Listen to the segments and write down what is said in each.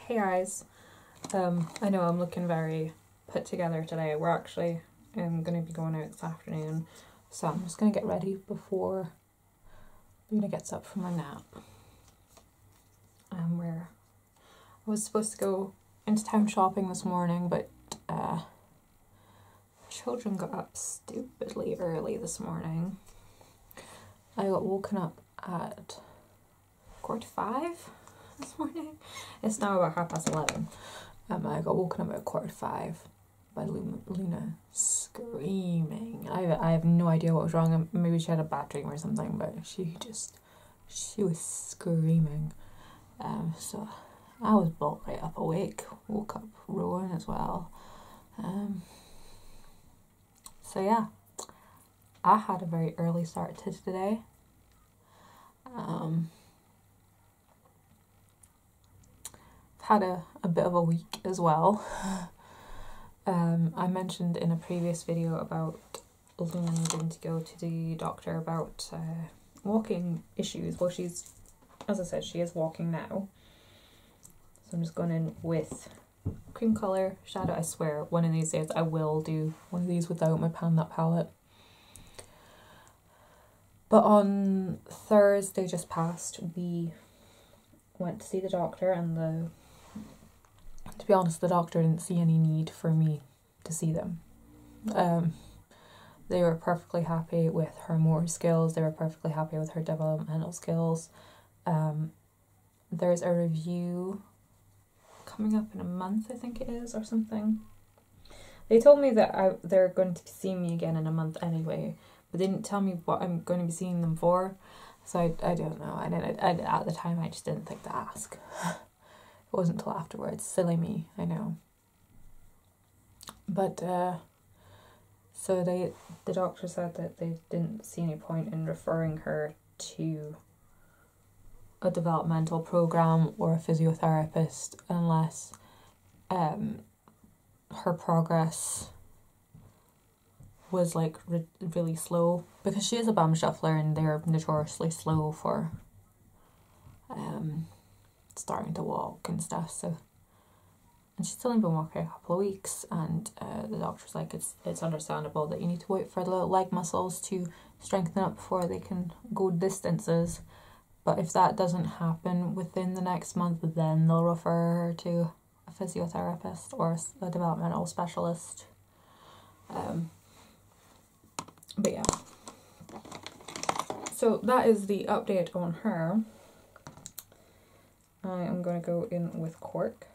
Hey guys, I know I'm looking very put together today. We're actually going to be going out this afternoon, so I'm just going to get ready before Luna gets up from her nap. Where I was supposed to go into town shopping this morning, but children got up stupidly early this morning. I got woken up at 4:45 this morning. It's now about 11:30. I got woken up at 4:45 by Luna screaming. I have no idea what was wrong. Maybe she had a bad dream or something, but she was screaming. So I was bolt right up awake. Woke up Rowan as well. So yeah, I had a very early start to today. Had a bit of a week as well. I mentioned in a previous video about Luna needing to go to the doctor about walking issues. Well, as I said, she is walking now. So I'm just going in with cream colour shadow. I swear, one of these days I will do one of these without my pan that palette. But on Thursday just past, we went to see the doctor, and to be honest, the doctor didn't see any need for me to see them. They were perfectly happy with her motor skills. They were perfectly happy with her developmental skills. There's a review coming up in a month, I think it is, or something. They told me that they're going to see me again in a month anyway, but they didn't tell me what I'm going to be seeing them for. So I don't know. I at the time I just didn't think to ask. It wasn't until afterwards. Silly me, I know. But so the doctor said that they didn't see any point in referring her to a developmental program or a physiotherapist unless her progress was like really slow, because she is a bum shuffler and they're notoriously slow for starting to walk and stuff. So, and she's only been walking a couple of weeks, and the doctor's like, it's understandable that you need to wait for the leg muscles to strengthen up before they can go distances. But if that doesn't happen within the next month, then they'll refer her to a physiotherapist or a developmental specialist. But yeah. So that is the update on her. I am going to go in with Cork.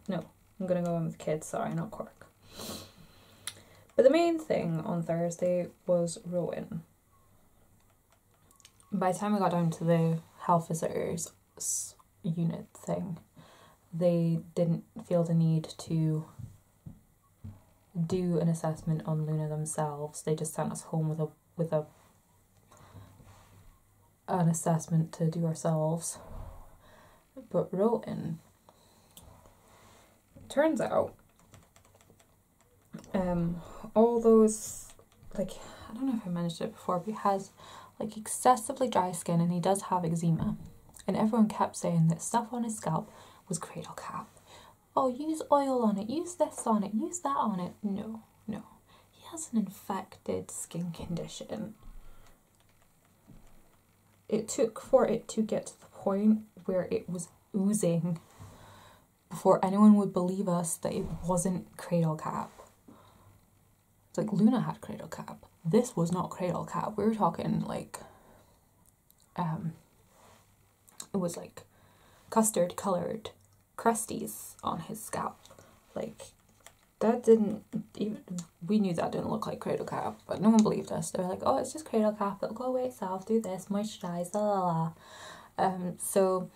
No, I'm going to go in with Kids, sorry, not Cork. But the main thing on Thursday was Rowan. By the time we got down to the health visitors unit thing, they didn't feel the need to do an assessment on Luna themselves. They just sent us home with an assessment to do ourselves. But Rowan, turns out, all those, like, I don't know if I mentioned it before, but he has like excessively dry skin, and he does have eczema, and everyone kept saying that stuff on his scalp was cradle cap. Oh, use oil on it, use this on it, use that on it. No, he has an infected skin condition. It took for it to get to the point where it was oozing before anyone would believe us that it wasn't cradle cap. It's like, Luna had cradle cap. This was not cradle cap. We were talking like, it was like custard coloured crusties on his scalp. Like, that didn't even, we knew that didn't look like cradle cap, but no one believed us. They were like, oh, it's just cradle cap, it'll go away itself, do this, moisturise, la la la. So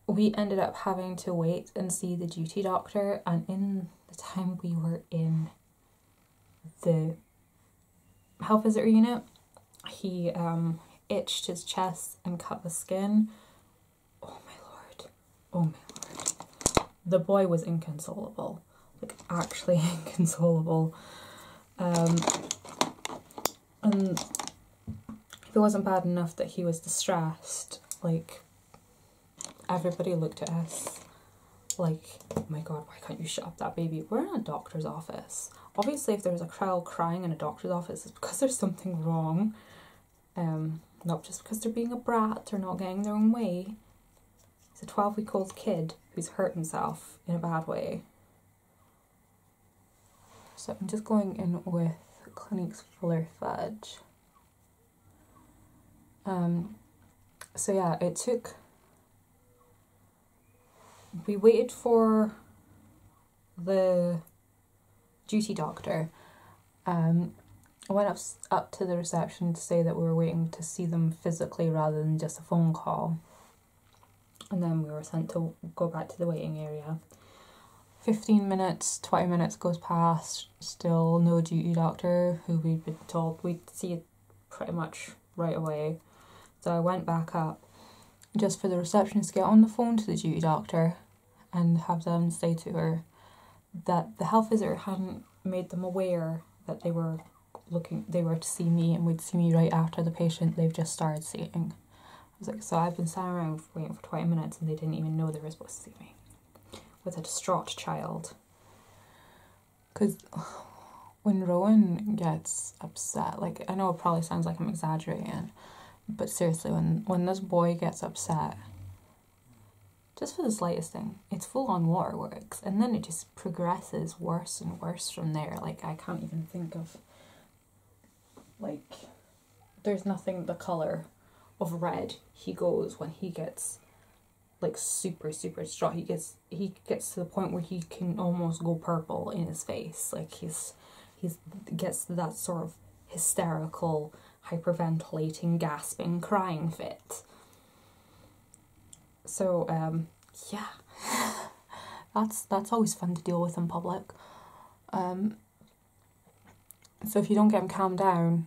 we ended up having to wait and see the duty doctor, and in the time we were in the health visitor unit, he itched his chest and cut the skin. Oh my lord. The boy was inconsolable. Like, actually inconsolable. And if it wasn't bad enough that he was distressed, like, everybody looked at us like, oh my god, why can't you shut up that baby? We're in a doctor's office. Obviously, if there's a child crying in a doctor's office, it's because there's something wrong. Not just because they're being a brat or not getting their own way. It's a 12-week-old kid who's hurt himself in a bad way. So I'm just going in with Clinique's Fuller Fudge. So yeah, it took... We waited for the duty doctor. I went up to the reception to say that we were waiting to see them physically rather than just a phone call. And then we were sent to go back to the waiting area. 15 minutes, 20 minutes goes past, still no duty doctor, who we'd been told we'd see it pretty much right away. So I went back up just for the receptionist to get on the phone to the duty doctor and have them say to her that the health visitor hadn't made them aware that they were to see me and would see me right after the patient they've just started seeing. I was like, so I've been standing around waiting for 20 minutes and they didn't even know they were supposed to see me. With a distraught child. Because when Rowan gets upset, like, I know it probably sounds like I'm exaggerating, but seriously, when this boy gets upset, just for the slightest thing, it's full on waterworks, and then it just progresses worse and worse from there. Like, I can't even think of, like, there's nothing the colour of red he goes when he gets, like, super distraught. He gets to the point where he can almost go purple in his face. Like, he's gets that sort of hysterical, hyperventilating, gasping, crying fit. So, yeah, that's always fun to deal with in public. So if you don't get him calmed down,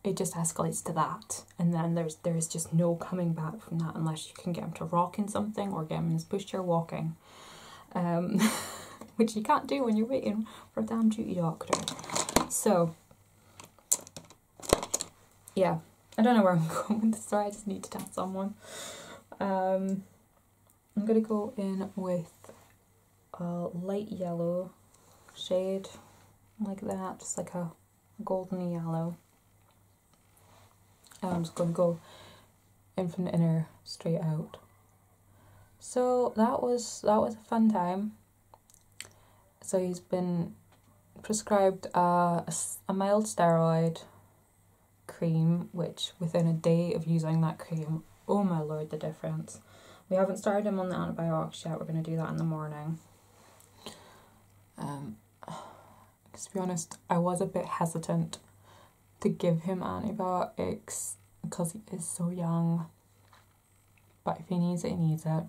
it just escalates to that, and then there's just no coming back from that unless you can get him to rock in something or get him in his pushchair walking, which you can't do when you're waiting for a damn duty doctor. So, yeah, I don't know where I'm going with this story. I just need to tell someone. I'm going to go in with a light yellow shade, like that, just like a golden yellow. And I'm just going to go in from the inner straight out. So that was a fun time. So he's been prescribed a mild steroid cream, which within a day of using that cream, oh my lord, the difference. We haven't started him on the antibiotics yet. We're going to do that in the morning. To be honest, I was a bit hesitant to give him antibiotics because he is so young. But if he needs it, he needs it.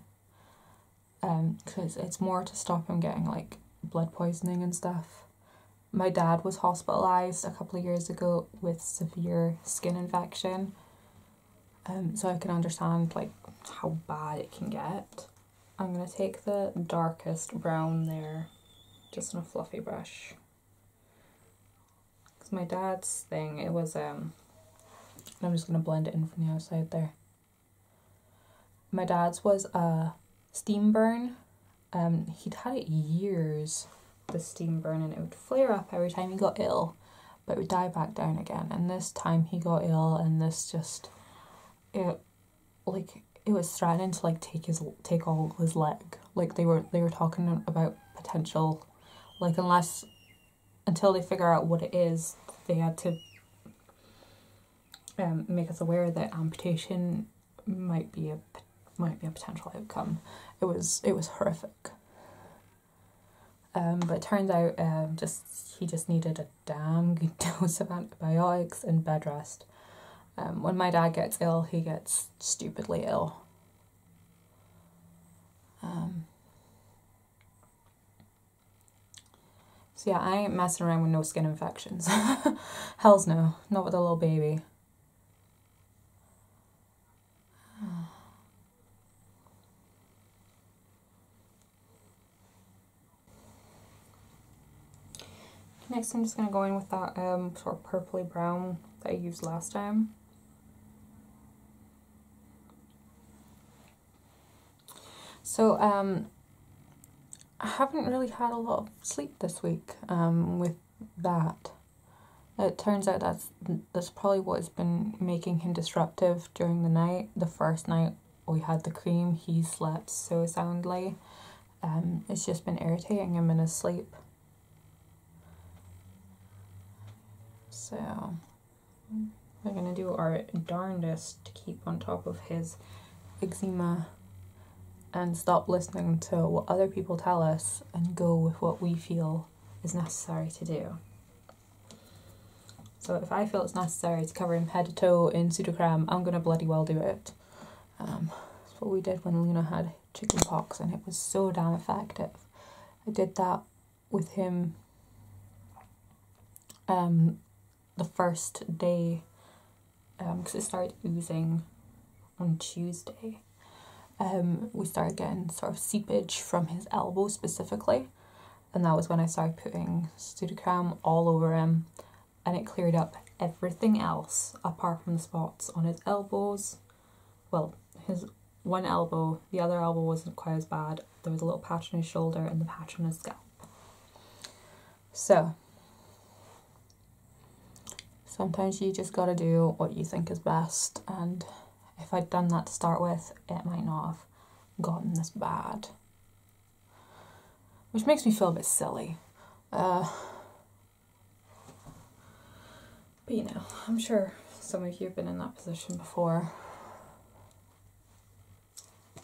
Because it's more to stop him getting, like, blood poisoning and stuff. My dad was hospitalised a couple of years ago with severe skin infection. So I can understand, like, how bad it can get. I'm going to take the darkest brown there, just on a fluffy brush. Because my dad's thing, it was, I'm just going to blend it in from the outside there. My dad's was a steam burn. He'd had it years, the steam burn, and it would flare up every time he got ill, but it would die back down again. And this time he got ill, and this just... it was threatening to, like, take all his leg. Like, they were talking about potential, like, until they figure out what it is, they had to make us aware that amputation might be a potential outcome. It was horrific. But it turns out he just needed a damn good dose of antibiotics and bed rest. When my dad gets ill, he gets stupidly ill. So yeah, I ain't messing around with no skin infections. Hells no, not with a little baby. Next I'm just going to go in with that sort of purpley brown that I used last time. So, I haven't really had a lot of sleep this week, with that. It turns out that's probably what's been making him disruptive during the night. The first night we had the cream, he slept so soundly. It's just been irritating him in his sleep. So, we're going to do our darndest to keep on top of his eczema and stop listening to what other people tell us and go with what we feel is necessary to do. So if I feel it's necessary to cover him head to toe in pseudocreme, I'm going to bloody well do it. That's what we did when Luna had chicken pox, and it was so damn effective. I did that with him the first day, because it started oozing on Tuesday. We started getting sort of seepage from his elbow specifically, and that was when I started putting pseudocreme all over him, and it cleared up everything else apart from the spots on his elbows. Well, his one elbow, the other elbow wasn't quite as bad. There was a little patch on his shoulder and the patch on his scalp. So, sometimes you just gotta do what you think is best, and if I'd done that to start with, it might not have gotten this bad. Which makes me feel a bit silly. But you know, I'm sure some of you have been in that position before.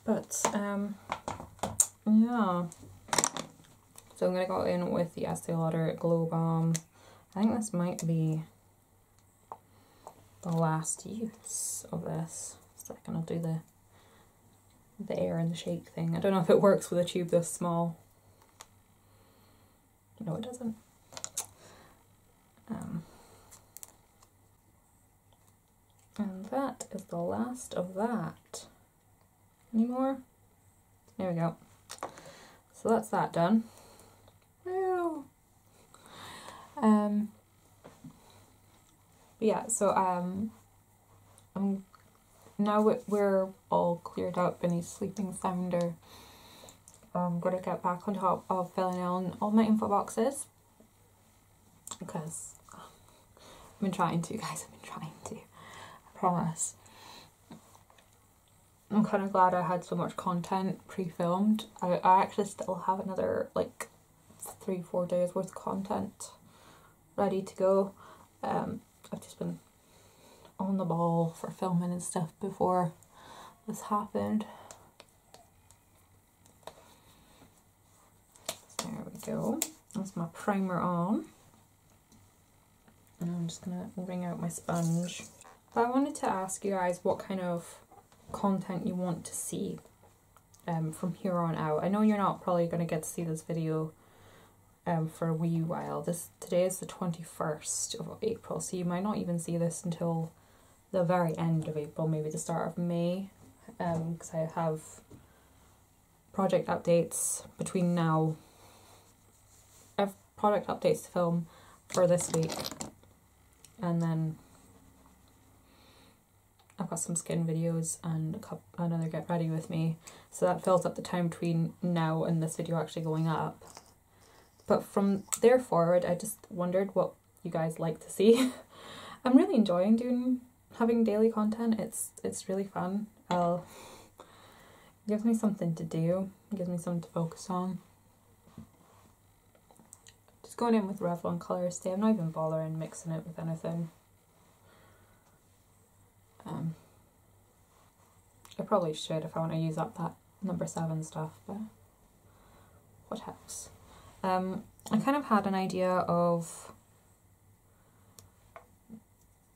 But, yeah. So I'm going to go in with the Estee Lauder Glow Balm. I think this might be the last use of this. Second, I'll do the air and the shake thing. I don't know if it works with a tube this small. No, it doesn't. And that is the last of that. Any more? There we go. So that's that done. Woo! Yeah, so I'm now we're all cleared up and he's sleeping sounder. I'm gonna get back on top of filling in all my info boxes because I've been trying to, guys. I've been trying to. I promise. I'm kind of glad I had so much content pre-filmed. I actually still have another like 3-4 days worth of content ready to go. I've just been on the ball for filming and stuff before this happened. So there we go. That's my primer on. And I'm just gonna wring out my sponge. But I wanted to ask you guys what kind of content you want to see from here on out. I know you're not probably going to get to see this video for a wee while. Today is the 21st of April, so you might not even see this until the very end of April, maybe the start of May, because I have project updates between now. I have project updates to film for this week, and then I've got some skin videos and another get ready with me, so that fills up the time between now and this video actually going up. But from there forward, I just wondered what you guys like to see. I'm really enjoying having daily content. It's really fun. It gives me something to do. It gives me something to focus on. Just going in with Revlon colours today. I'm not even bothering mixing it with anything. I probably should if I want to use up that number 7 stuff, but what else? I kind of had an idea of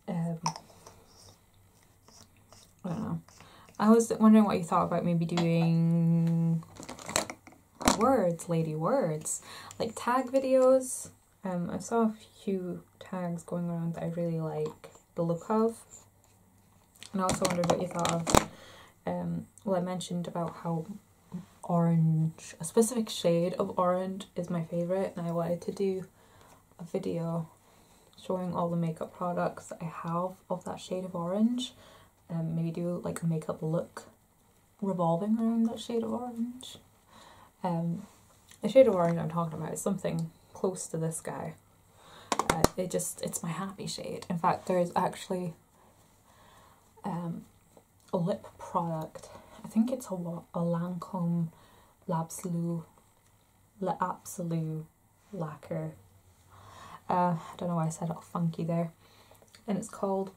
I don't know. I was wondering what you thought about maybe doing lady words, like tag videos. I saw a few tags going around that I really like the look of. And I also wondered what you thought of, well, I mentioned about how orange, a specific shade of orange is my favourite, and I wanted to do a video showing all the makeup products that I have of that shade of orange, and maybe do like a makeup look revolving around that shade of orange. The shade of orange I'm talking about is something close to this guy. It's my happy shade. In fact, there's actually a lip product. I think it's a Lancome L'Absolu lacquer. I don't know why I said it all funky there. And it's called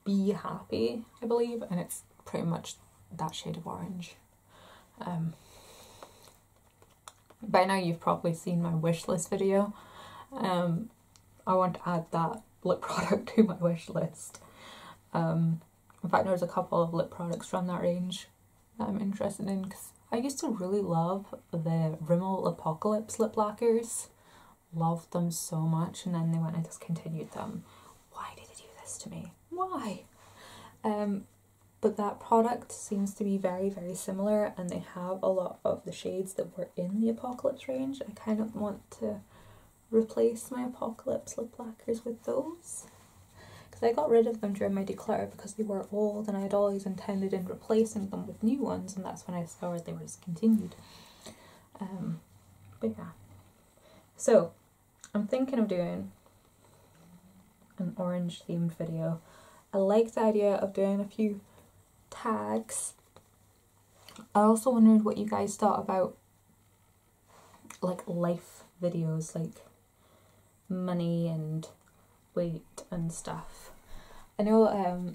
Be Happy, I believe, and it's pretty much that shade of orange. By now you've probably seen my wish list video. I want to add that lip product to my wish list. In fact, there's a couple of lip products from that range that I'm interested in, because I used to really love the Rimmel Apocalypse lip lacquers. Loved them so much, and then they went and discontinued them. Why did they do this to me? Why? But that product seems to be very, very similar, and they have a lot of the shades that were in the Apocalypse range. I kind of want to replace my Apocalypse lip lacquers with those, because I got rid of them during my declutter because they were old, and I had always intended in replacing them with new ones, and that's when I discovered they were discontinued. But yeah. So, I'm thinking of doing an orange themed video. I like the idea of doing a few tags. I also wondered what you guys thought about like life videos, like money and weight and stuff. I know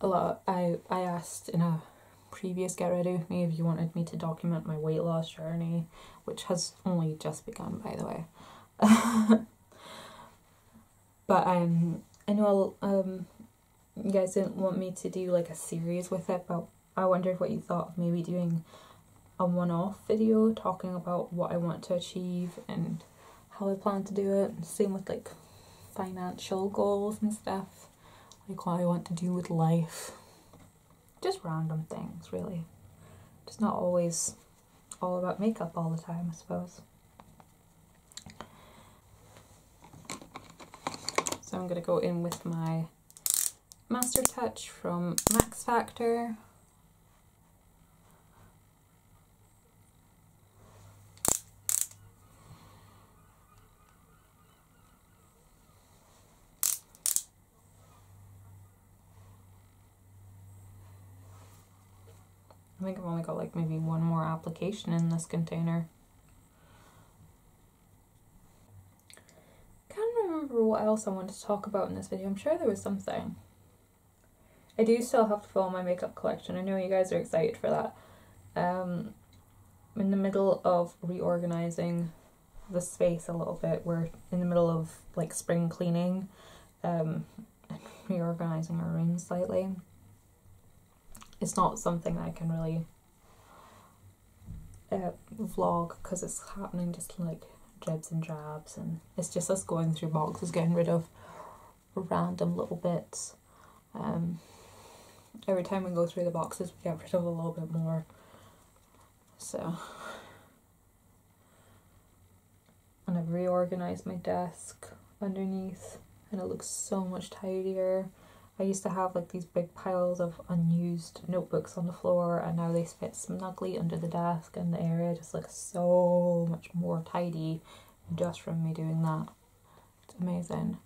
a lot. I asked in a previous Get Ready With Me if you wanted me to document my weight loss journey, which has only just begun, by the way. But I know you guys didn't want me to do like a series with it, but I wondered what you thought of maybe doing a one-off video talking about what I want to achieve and how I plan to do it. Same with like financial goals and stuff, like what I want to do with life. Just random things, really. Just not always all about makeup all the time, I suppose. So I'm going to go in with my Master Touch from Max Factor. I think I've only got like maybe one more application in this container. Can't remember what else I wanted to talk about in this video. I'm sure there was something. I do still have to fill my makeup collection. I know you guys are excited for that. I'm in the middle of reorganizing the space a little bit. We're in the middle of like spring cleaning, reorganizing our room slightly. It's not something that I can really vlog because it's happening just like dribs and drabs, and it's just us going through boxes, getting rid of random little bits. Every time we go through the boxes we get rid of a little bit more. So, and I've reorganized my desk underneath and it looks so much tidier. I used to have like these big piles of unused notebooks on the floor, and now they fit snugly under the desk, and the area just looks so much more tidy just from me doing that. It's amazing.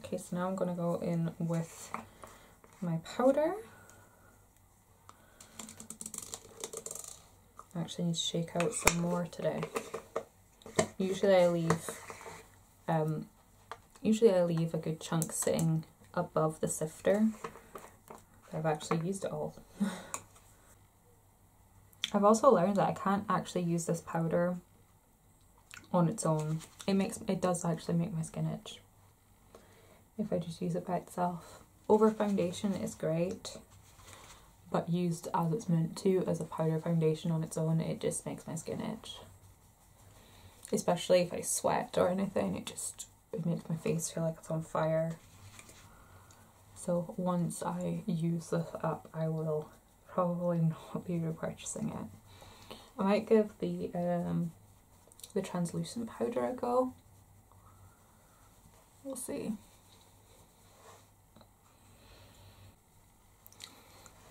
Okay, so now I'm going to go in with my powder. I actually need to shake out some more today. Usually I leave a good chunk sitting above the sifter. But I've actually used it all. I've also learned that I can't actually use this powder on its own. It does actually make my skin itch if I just use it by itself. Over foundation is great, but used as it's meant to, as a powder foundation on its own, it just makes my skin itch. Especially if I sweat or anything, it makes my face feel like it's on fire. So once I use this up, I will probably not be repurchasing it. I might give the translucent powder a go. We'll see.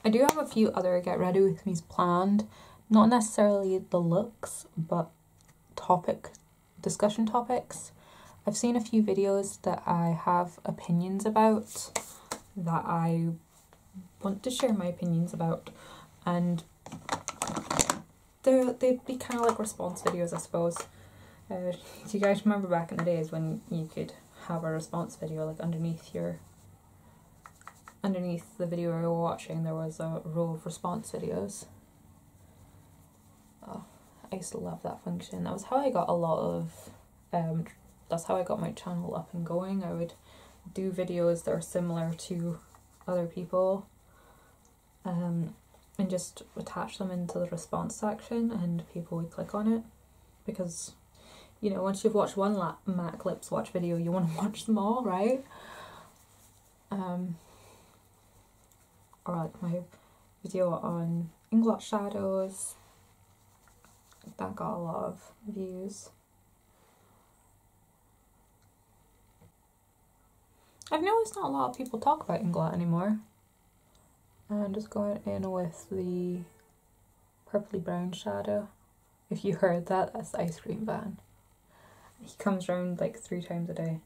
I do have a few other get ready with me's planned. Not necessarily the looks, but discussion topics. I've seen a few videos that I have opinions about, that I want to share my opinions about, and they'd be kind of like response videos, I suppose. Do you guys remember back in the days when you could have a response video, like underneath the video you were watching there was a row of response videos? Oh, I used to love that function. That was how I got a lot of that's how I got my channel up and going. I would do videos that are similar to other people and just attach them into the response section, and people would click on it, because, you know, once you've watched one Mac Lips Watch video, you want to watch them all, right? Or like my video on Inglot shadows, that got a lot of views. I've noticed not a lot of people talk about Inglot anymore. I'm just going in with the purpley brown shadow. If you heard that, that's the Ice Cream Van. He comes around like 3 times a day.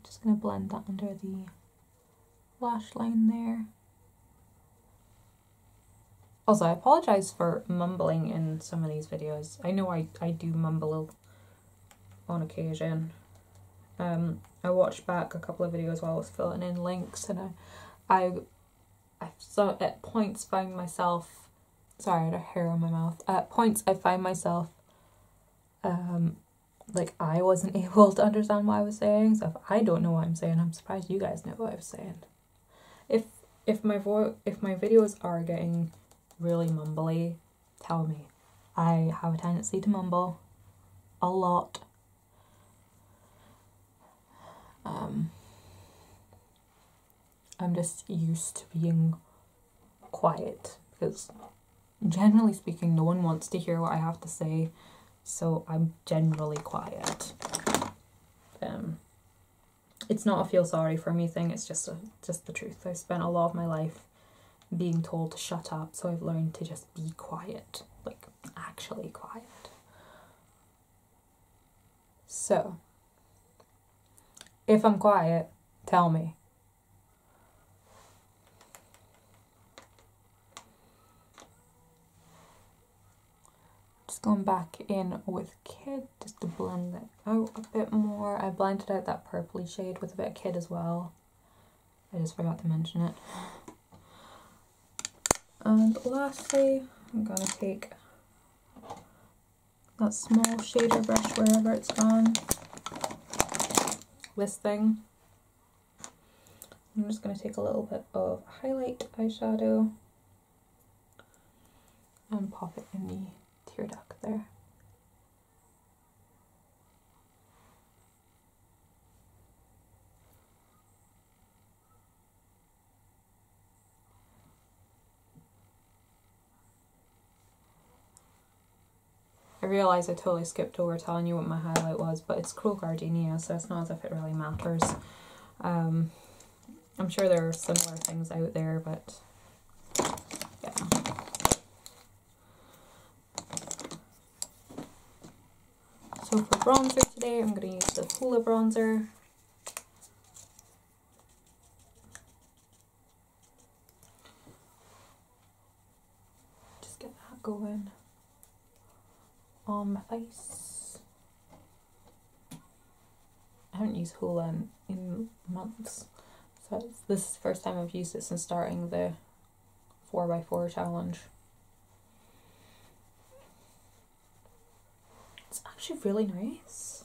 Just going to blend that under the lash line there. Also, I apologise for mumbling in some of these videos. I know I do mumble on occasion. I watched back a couple of videos while I was filling in links, and I so at points found myself, sorry, I had a hair on my mouth. At points I found myself like I wasn't able to understand what I was saying. So if I don't know what I'm saying, I'm surprised you guys know what I was saying. If my videos are getting really mumbly, tell me. I have a tendency to mumble a lot. I'm just used to being quiet, because generally speaking no one wants to hear what I have to say, so I'm generally quiet. It's not a feel sorry for me thing, it's just the truth. I've spent a lot of my life being told to shut up, so I've learned to just be quiet, like actually quiet. So if I'm quiet, tell me. Just going back in with Kid just to blend it out a bit more. I blended out that purpley shade with a bit of Kid as well. I just forgot to mention it. And lastly, I'm going to take that small shader brush wherever it's gone. This thing. I'm just going to take a little bit of highlight eyeshadow and pop it in the tear duct there. I realise I totally skipped over telling you what my highlight was, but it's Cruel Gardenia, so it's not as if it really matters. I'm sure there are similar things out there, but yeah. So for bronzer today, I'm going to use the Hoola bronzer. Just get that going on my face. I haven't used Hoola in months, so this is the first time I've used it since starting the 4x4 challenge. It's actually really nice.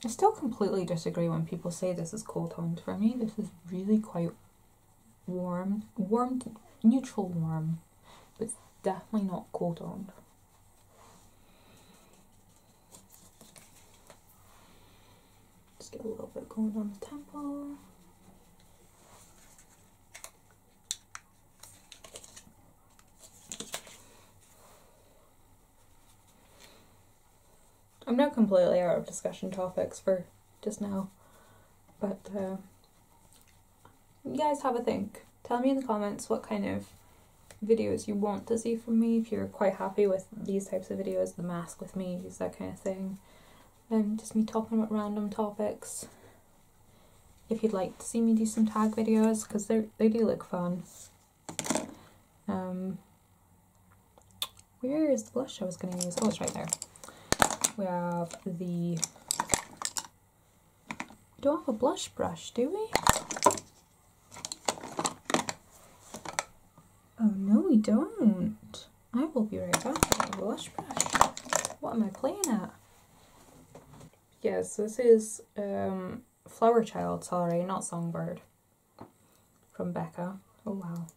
I still completely disagree when people say this is cool toned. For me, this is really quite warm, neutral warm, with definitely not cool toned. Just get a little bit going on the temple. I'm not completely out of discussion topics for just now, but you guys have a think. Tell me in the comments what kind of videos you want to see from me, if you're quite happy with these types of videos, the mask with me, that kind of thing. Just me talking about random topics. If you'd like to see me do some tag videos, because they do look fun. Where is the blush I was going to use? Oh, it's right there. We have we don't have a blush brush, do we? Oh no, we don't. I will be right back with a blush brush. What am I playing at? Yes, this is Flower Child, sorry, not Songbird. From Becca. Oh wow.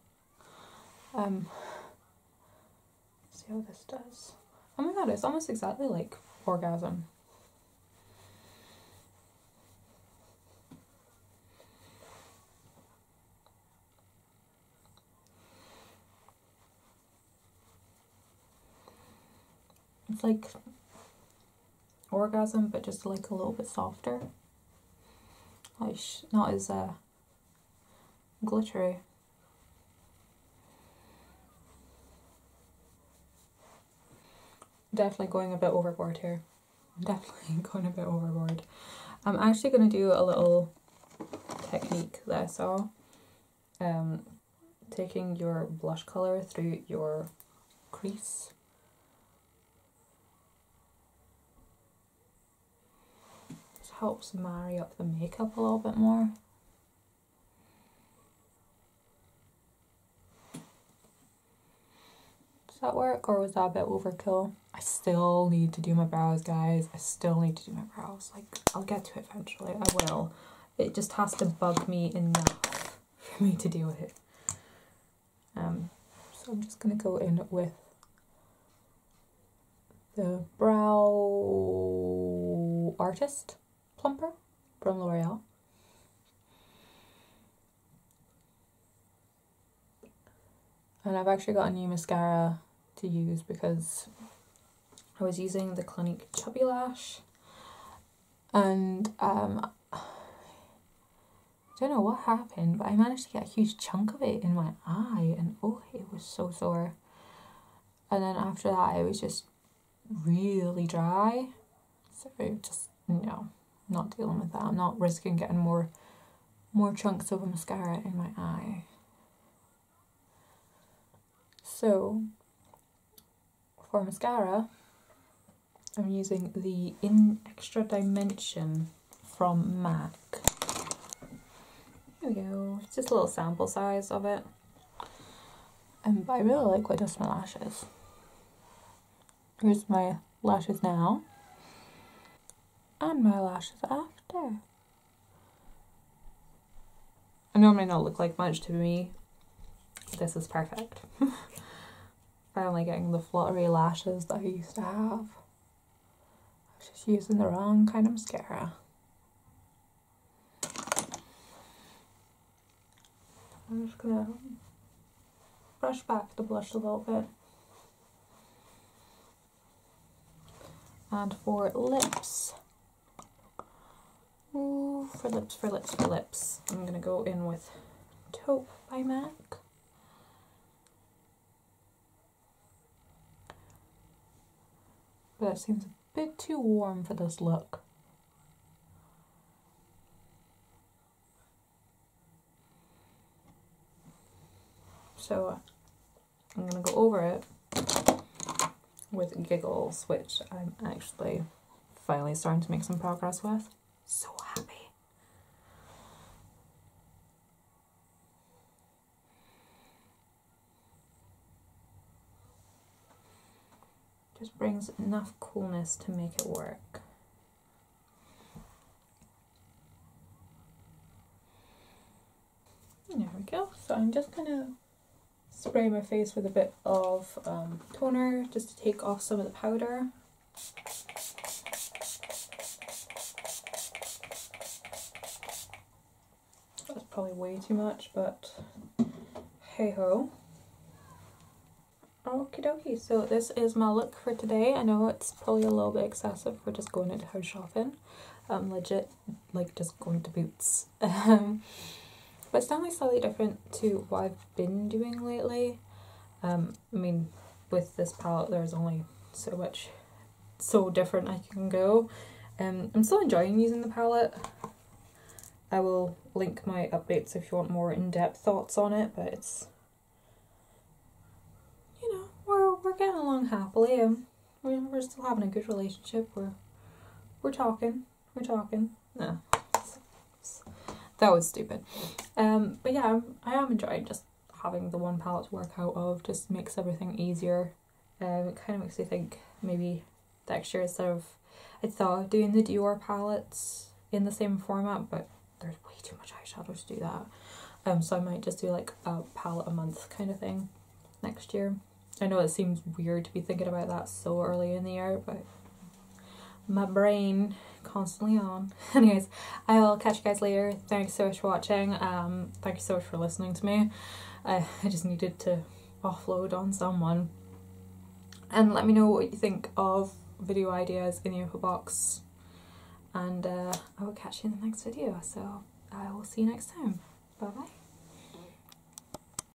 See how this does. Oh my god, it's almost exactly like Orgasm. It's like Orgasm, but just like a little bit softer. Like not as glittery. Definitely going a bit overboard here. Definitely going a bit overboard. I'm actually going to do a little technique that I saw. Taking your blush colour through your crease. This helps marry up the makeup a little bit more. Does that work, or was that a bit overkill? I still need to do my brows, guys. I still need to do my brows. Like, I'll get to it eventually. I will. It just has to bug me enough for me to do it. So I'm just going to go in with the Brow Artist Plumper from L'Oreal. And I've actually got a new mascara to use because I was using the Clinique Chubby Lash, and I don't know what happened, but I managed to get a huge chunk of it in my eye, and oh, it was so sore. And then after that, it was just really dry, so just, no, not dealing with that. I'm not risking getting more chunks of a mascara in my eye. So for mascara, I'm using the In Extra Dimension from MAC. There we go. It's just a little sample size of it. But I really like what it does to my lashes. Here's my lashes now. And my lashes after. I normally not look like much to me. This is perfect. Finally getting the fluttery lashes that I used to have. I was just using the wrong kind of mascara. I'm just gonna brush back the blush a little bit. And for lips, for lips, I'm gonna go in with Taupe by MAC. But it seems a bit too warm for this look. So I'm gonna go over it with Giggles, which I'm actually finally starting to make some progress with. So happy. Just brings enough coolness to make it work. There we go. So I'm just gonna spray my face with a bit of toner just to take off some of the powder. That's probably way too much, but hey ho. Okie dokie, so this is my look for today. I know it's probably a little bit excessive for just going into house shopping. Legit, like just going to Boots. But it's definitely slightly different to what I've been doing lately. I mean, with this palette there's only so different I can go. I'm still enjoying using the palette. I will link my updates if you want more in-depth thoughts on it, but it's, you know, we're getting along happily. We're still having a good relationship. We're talking. No, that was stupid. But yeah, I am enjoying just having the one palette to work out of. Just makes everything easier. It kind of makes me think maybe next year, instead of, I thought of doing the Dior palettes in the same format, but there's way too much eyeshadow to do that. So I might just do like a palette a month kind of thing next year. I know it seems weird to be thinking about that so early in the year, but my brain constantly on. Anyways, I will catch you guys later. Thanks so much for watching. Thank you so much for listening to me. I just needed to offload on someone. And let me know what you think of video ideas in the info box. And I will catch you in the next video. So I will see you next time. Bye bye.